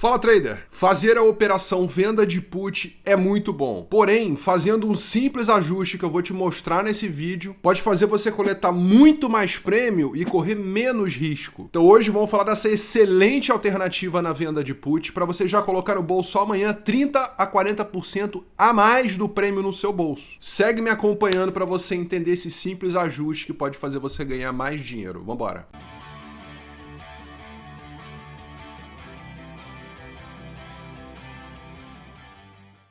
Fala trader! Fazer a operação venda de put é muito bom, porém, fazendo um simples ajuste que eu vou te mostrar nesse vídeo, pode fazer você coletar muito mais prêmio e correr menos risco. Então hoje vamos falar dessa excelente alternativa na venda de put para você já colocar no bolso amanhã 30 a 40% a mais do prêmio no seu bolso. Segue me acompanhando para você entender esse simples ajuste que pode fazer você ganhar mais dinheiro. Vambora!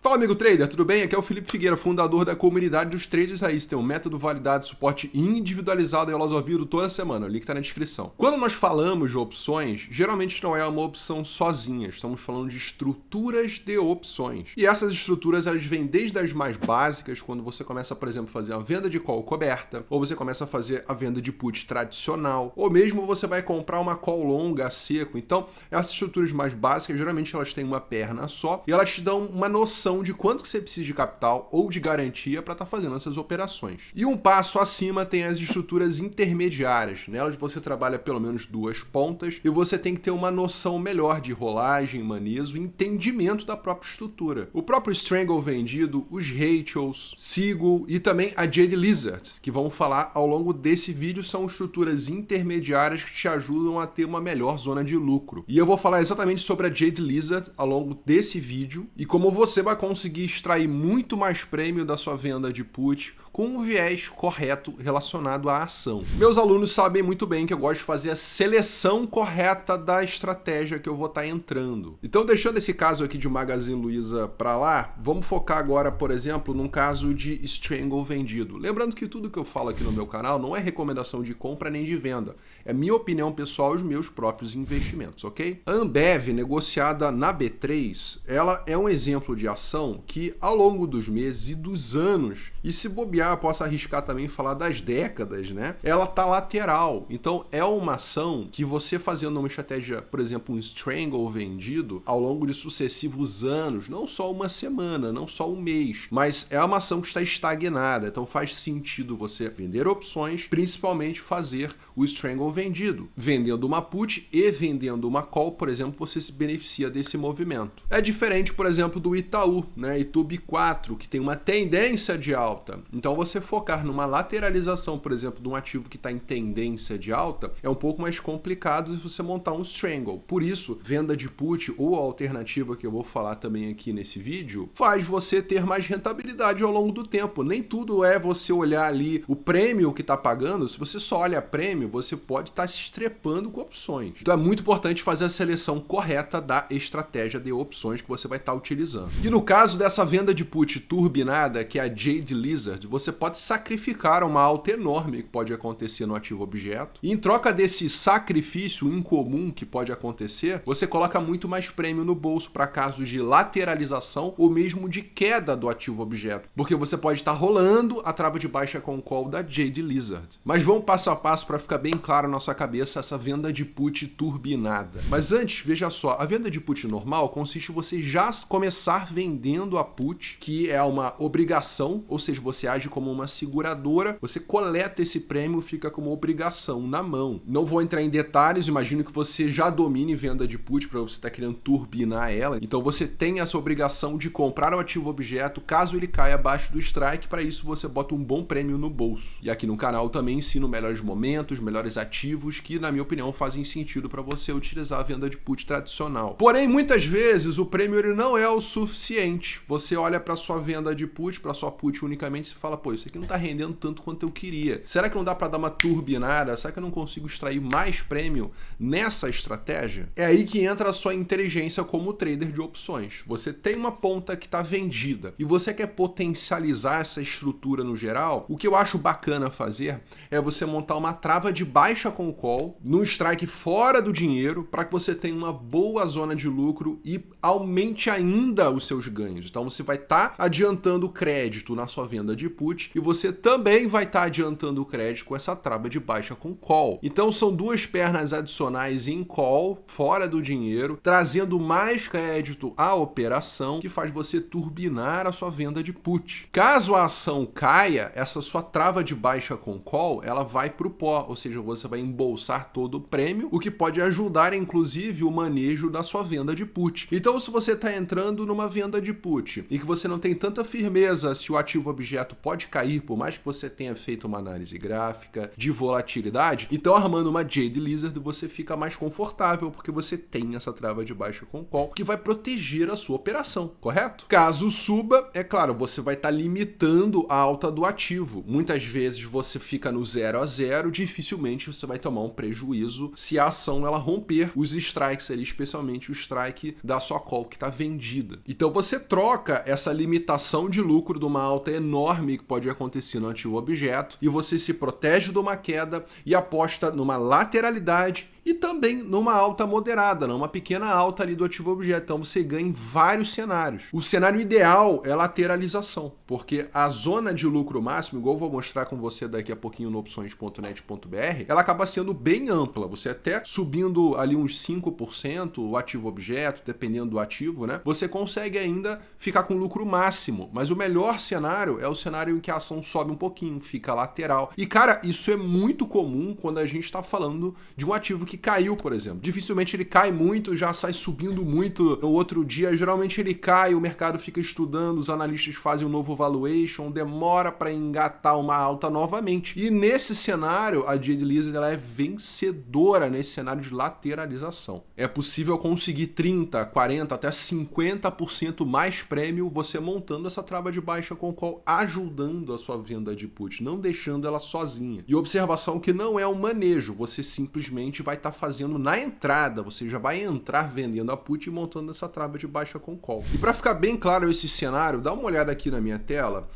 Fala amigo trader, tudo bem? Aqui é o Felipe Figueira, fundador da comunidade dos traders raiz. Tem um método validado, suporte individualizado e aulas ao vivo toda semana, o link tá na descrição. Quando nós falamos de opções, geralmente não é uma opção sozinha, estamos falando de estruturas de opções. E essas estruturas elas vêm desde as mais básicas, quando você começa, por exemplo, a fazer a venda de call coberta, ou você começa a fazer a venda de put tradicional, ou mesmo você vai comprar uma call longa a seco. Então, essas estruturas mais básicas, geralmente elas têm uma perna só e elas te dão uma noção de quanto que você precisa de capital ou de garantia para estar fazendo essas operações. E um passo acima tem as estruturas intermediárias. Nelas você trabalha pelo menos duas pontas e você tem que ter uma noção melhor de rolagem, manejo e entendimento da própria estrutura. O próprio Strangle vendido, os Ratios, Seagull e também a Jade Lizard, que vamos falar ao longo desse vídeo, são estruturas intermediárias que te ajudam a ter uma melhor zona de lucro. E eu vou falar exatamente sobre a Jade Lizard ao longo desse vídeo e como você vai conseguir extrair muito mais prêmio da sua venda de put com um viés correto relacionado à ação. Meus alunos sabem muito bem que eu gosto de fazer a seleção correta da estratégia que eu vou estar entrando. Então, deixando esse caso aqui de Magazine Luiza para lá, vamos focar agora, por exemplo, num caso de Strangle vendido. Lembrando que tudo que eu falo aqui no meu canal não é recomendação de compra nem de venda. É minha opinião pessoal e os meus próprios investimentos, ok? A Ambev, negociada na B3, ela é um exemplo de ação que, ao longo dos meses e dos anos, e se bobear, posso arriscar também falar das décadas, né? Ela tá lateral. Então, é uma ação que você fazendo uma estratégia, por exemplo, um Strangle vendido, ao longo de sucessivos anos, não só uma semana, não só um mês, mas é uma ação que está estagnada. Então, faz sentido você vender opções, principalmente fazer o Strangle vendido. Vendendo uma put e vendendo uma call, por exemplo, você se beneficia desse movimento. É diferente, por exemplo, do Itaú, né? Itub 4, que tem uma tendência de alta. Então, você focar numa lateralização, por exemplo, de um ativo que está em tendência de alta, é um pouco mais complicado se você montar um Strangle. Por isso, venda de put ou a alternativa que eu vou falar também aqui nesse vídeo, faz você ter mais rentabilidade ao longo do tempo. Nem tudo é você olhar ali o prêmio que está pagando. Se você só olha prêmio, você pode estar se estrepando com opções. Então é muito importante fazer a seleção correta da estratégia de opções que você vai estar utilizando. E no caso dessa venda de put turbinada, que é a Jade Lizard, você pode sacrificar uma alta enorme que pode acontecer no ativo objeto. E em troca desse sacrifício incomum que pode acontecer, você coloca muito mais prêmio no bolso para casos de lateralização ou mesmo de queda do ativo objeto. Porque você pode estar rolando a trava de baixa com call da Jade Lizard. Mas vamos passo a passo para ficar bem claro na nossa cabeça essa venda de put turbinada. Mas antes, veja só, a venda de put normal consiste em você já começar vendendo a put, que é uma obrigação, ou seja, você age como uma seguradora, você coleta esse prêmio, fica como obrigação na mão. Não vou entrar em detalhes, imagino que você já domine venda de put para você estar querendo turbinar ela. Então você tem essa obrigação de comprar o ativo objeto caso ele caia abaixo do strike. Para isso você bota um bom prêmio no bolso. E aqui no canal também ensino melhores momentos, melhores ativos que na minha opinião fazem sentido para você utilizar a venda de put tradicional. Porém, muitas vezes o prêmio ele não é o suficiente. Você olha para sua venda de put, para sua put unicamente e fala, pô, isso aqui não tá rendendo tanto quanto eu queria. Será que não dá para dar uma turbinada? Será que eu não consigo extrair mais prêmio nessa estratégia? É aí que entra a sua inteligência como trader de opções. Você tem uma ponta que está vendida e você quer potencializar essa estrutura no geral. O que eu acho bacana fazer é você montar uma trava de baixa com call, num strike fora do dinheiro, para que você tenha uma boa zona de lucro e aumente ainda os seus ganhos. Então você vai estar adiantando crédito na sua venda de put put e você também vai estar adiantando o crédito com essa trava de baixa com call. Então são duas pernas adicionais em call, fora do dinheiro, trazendo mais crédito à operação, que faz você turbinar a sua venda de put. Caso a ação caia, essa sua trava de baixa com call, ela vai para o pó, ou seja, você vai embolsar todo o prêmio, o que pode ajudar, inclusive, o manejo da sua venda de put. Então, se você está entrando numa venda de put e que você não tem tanta firmeza se o ativo objeto pode cair, por mais que você tenha feito uma análise gráfica de volatilidade, então armando uma Jade Lizard você fica mais confortável, porque você tem essa trava de baixa com call que vai proteger a sua operação, correto? Caso suba, é claro, você vai estar limitando a alta do ativo. Muitas vezes você fica no 0 a 0, dificilmente você vai tomar um prejuízo se a ação ela romper os strikes ali, especialmente o strike da sua call que está vendida. Então você troca essa limitação de lucro de uma alta enorme que pode acontecer no ativo objeto e você se protege de uma queda e aposta numa lateralidade e também numa alta moderada, numa pequena alta ali do ativo objeto. Então você ganha em vários cenários. O cenário ideal é lateralização, porque a zona de lucro máximo, igual eu vou mostrar com você daqui a pouquinho no opções.net.br, ela acaba sendo bem ampla. Você até subindo ali uns 5% o ativo objeto, dependendo do ativo, né? Você consegue ainda ficar com lucro máximo. Mas o melhor cenário é o cenário em que a ação sobe um pouquinho, fica lateral. E cara, isso é muito comum quando a gente está falando de um ativo que caiu, por exemplo. Dificilmente ele cai muito, já sai subindo muito no outro dia. Geralmente ele cai, o mercado fica estudando, os analistas fazem um novo valuation, demora para engatar uma alta novamente. E nesse cenário, a Jade Lizard ela é vencedora nesse cenário de lateralização. É possível conseguir 30, 40, até 50% mais prêmio você montando essa trava de baixa com call, ajudando a sua venda de put, não deixando ela sozinha. E observação que não é um manejo, você simplesmente vai estar fazendo na entrada, você já vai entrar vendendo a put e montando essa trava de baixa com call. E para ficar bem claro esse cenário, dá uma olhada aqui na minha tela,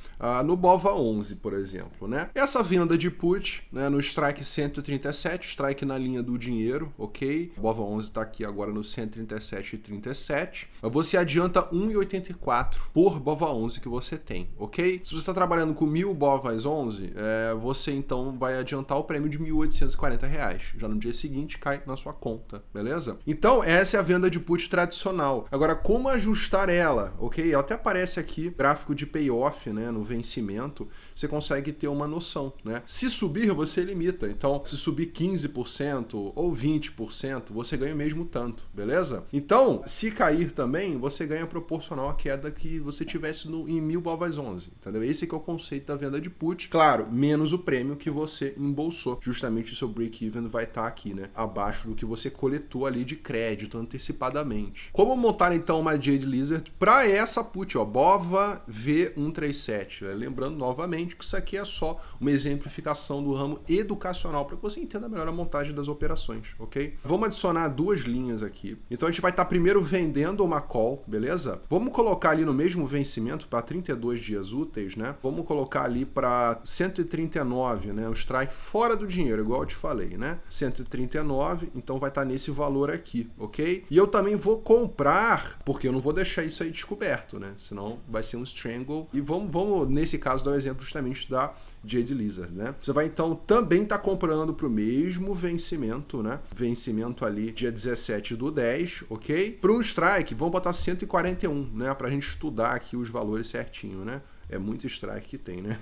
no BOVA11, por exemplo, né? Essa venda de put, né, no strike 137, strike na linha do dinheiro, ok? O BOVA11 está aqui agora no 137,37. Você adianta 1,84 por BOVA11 que você tem, ok? Se você está trabalhando com 1.000 BOVAs 11, você então vai adiantar o prêmio de R$ 1.840. Já no dia seguinte cai na sua conta, beleza? Então, essa é a venda de put tradicional. Agora, como ajustar ela, ok? Ela até aparece aqui, gráfico de payoff, né, no vencimento, você consegue ter uma noção, né? Se subir, você limita. Então, se subir 15% ou 20%, você ganha mesmo tanto, beleza? Então, se cair também, você ganha proporcional à queda que você tivesse em 1.000 BOVAs 11, entendeu? Esse que é o conceito da venda de put. Claro, menos o prêmio que você embolsou. Justamente o seu break-even vai estar aqui, né? Abaixo do que você coletou ali de crédito antecipadamente. Como montar então uma Jade Lizard para essa put, ó, BOVA V137? Lembrando novamente que isso aqui é só uma exemplificação do ramo educacional para que você entenda melhor a montagem das operações, ok? Vamos adicionar duas linhas aqui. Então a gente vai estar primeiro vendendo uma call, beleza? Vamos colocar ali no mesmo vencimento para 32 dias úteis, né? Vamos colocar ali para 139, né? O strike fora do dinheiro, igual eu te falei, né? 139, então vai estar nesse valor aqui, ok? E eu também vou comprar, porque eu não vou deixar isso aí descoberto, né? Senão vai ser um strangle. E vamos nesse caso, dar um exemplo justamente da Jade Lizard, né? Você vai então também estar comprando para o mesmo vencimento, né? Vencimento ali dia 17/10, ok? Para um strike, vamos botar 141, né? Para a gente estudar aqui os valores certinho, né? É muito strike que tem, né?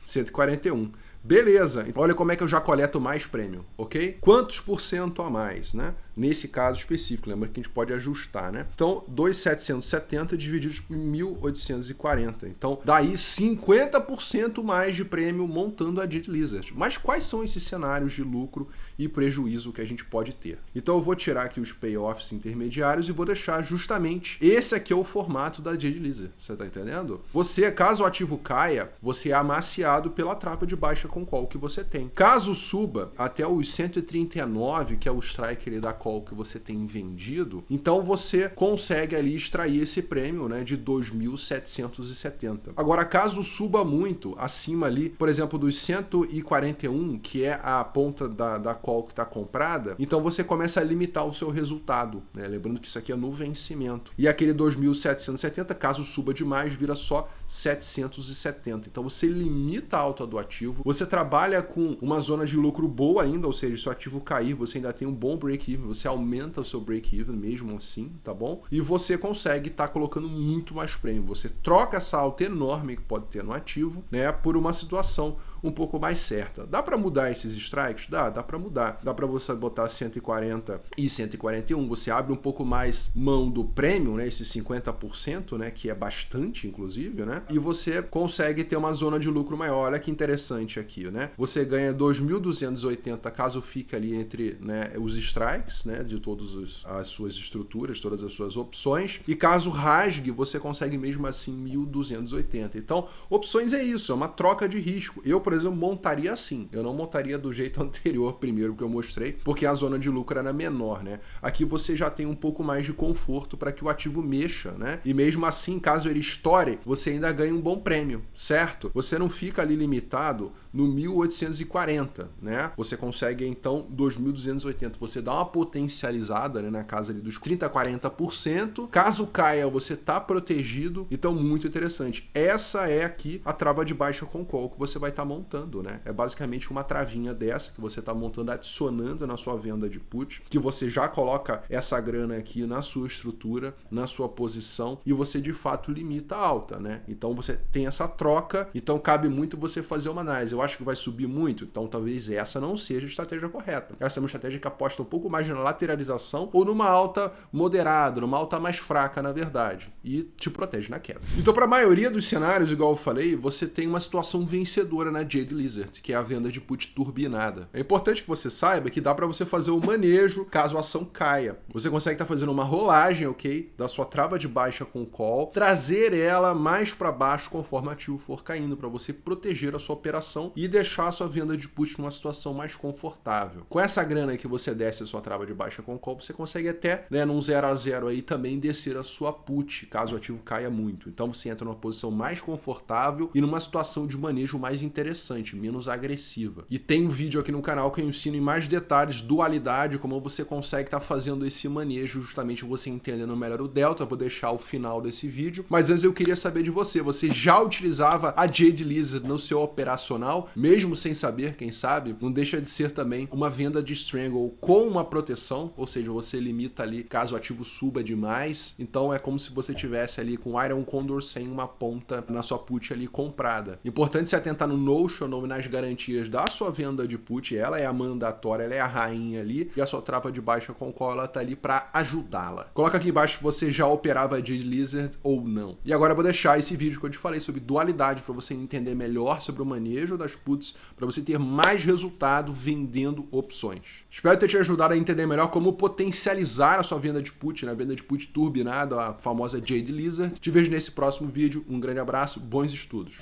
141. Beleza, olha como é que eu já coleto mais prêmio, ok? Quantos por cento a mais, né? Nesse caso específico, lembra que a gente pode ajustar, né? Então, 2.770 divididos por 1.840. Então, daí 50% mais de prêmio montando a Jade Lizard. Mas quais são esses cenários de lucro e prejuízo que a gente pode ter? Então, eu vou tirar aqui os payoffs intermediários e vou deixar justamente esse aqui é o formato da Jade Lizard. Você tá entendendo? Você, caso o ativo caia, você é amaciado pela trava de baixa com call que você tem. Caso suba até os 139, que é o strike da call que você tem vendido, então você consegue ali extrair esse prêmio, né, de 2.770. Agora, caso suba muito, acima ali, por exemplo, dos 141, que é a ponta da call que está comprada, então você começa a limitar o seu resultado, né? Lembrando que isso aqui é no vencimento. E aquele 2.770, caso suba demais, vira só 770. Então você limita a alta do ativo, você trabalha com uma zona de lucro boa ainda, ou seja, se o ativo cair, você ainda tem um bom break-even, você aumenta o seu break-even mesmo assim, tá bom? E você consegue estar colocando muito mais prêmio. Você troca essa alta enorme que pode ter no ativo, né, por uma situação um pouco mais certa. Dá para mudar esses strikes? Dá para mudar. Dá para você botar 140 e 141, você abre um pouco mais mão do prêmio, né, esses 50%, né, que é bastante inclusive, né? E você consegue ter uma zona de lucro maior. Olha que interessante aqui, né? Você ganha 2.280 caso fique ali entre, né, os strikes, né, de todas as suas estruturas, todas as suas opções, e caso rasgue, você consegue mesmo assim 1.280. Então, opções é isso, é uma troca de risco. Eu, por exemplo, montaria assim. Eu não montaria do jeito anterior, primeiro que eu mostrei, porque a zona de lucro era menor, né? Aqui você já tem um pouco mais de conforto para que o ativo mexa, né? E mesmo assim, caso ele estoure, você ainda ganha um bom prêmio, certo? Você não fica ali limitado no 1.840, né? Você consegue então 2.280. Você dá uma potencializada, né, na casa ali dos 30, 40%. Caso caia, você tá protegido. Então, muito interessante. Essa é aqui a trava de baixa com call que você vai estar montando, né? É basicamente uma travinha dessa que você tá montando, adicionando na sua venda de put, que você já coloca essa grana aqui na sua estrutura, na sua posição, e você de fato limita a alta, né? Então você tem essa troca, então cabe muito você fazer uma análise. Eu acho que vai subir muito, então talvez essa não seja a estratégia correta. Essa é uma estratégia que aposta um pouco mais na lateralização ou numa alta moderada, numa alta mais fraca, na verdade, e te protege na queda. Então, para a maioria dos cenários, igual eu falei, você tem uma situação vencedora na Jade Lizard, que é a venda de put turbinada. É importante que você saiba que dá para você fazer o manejo caso a ação caia. Você consegue estar fazendo uma rolagem, ok, da sua trava de baixa com call, trazer ela mais para baixo conforme o ativo for caindo, para você proteger a sua operação e deixar a sua venda de put numa situação mais confortável. Com essa grana que você desce a sua trava de baixa com call, você consegue até, né, num 0 a 0 aí também descer a sua put, caso o ativo caia muito. Então você entra numa posição mais confortável e numa situação de manejo mais interessante, menos agressiva. E tem um vídeo aqui no canal que eu ensino em mais detalhes dualidade, como você consegue estar fazendo esse manejo, justamente você entendendo melhor o delta. Eu vou deixar o final desse vídeo. Mas antes eu queria saber de você. Você já utilizava a Jade Lizard no seu operacional, mesmo sem saber, quem sabe? Não deixa de ser também uma venda de strangle com uma proteção, ou seja, você limita ali caso o ativo suba demais. Então é como se você tivesse ali com Iron Condor sem uma ponta na sua put ali comprada. Importante se atentar no Notion ou nas garantias da sua venda de put. Ela é a mandatória, ela é a rainha ali, e a sua trava de baixa com call, ela tá ali para ajudá-la. Coloca aqui embaixo se você já operava a Jade Lizard ou não. E agora eu vou deixar esse vídeo que eu te falei sobre dualidade para você entender melhor sobre o manejo das puts, para você ter mais resultado vendendo opções. Espero ter te ajudado a entender melhor como potencializar a sua venda de put, né? Venda de put turbinada, a famosa Jade Lizard. Te vejo nesse próximo vídeo. Um grande abraço, bons estudos.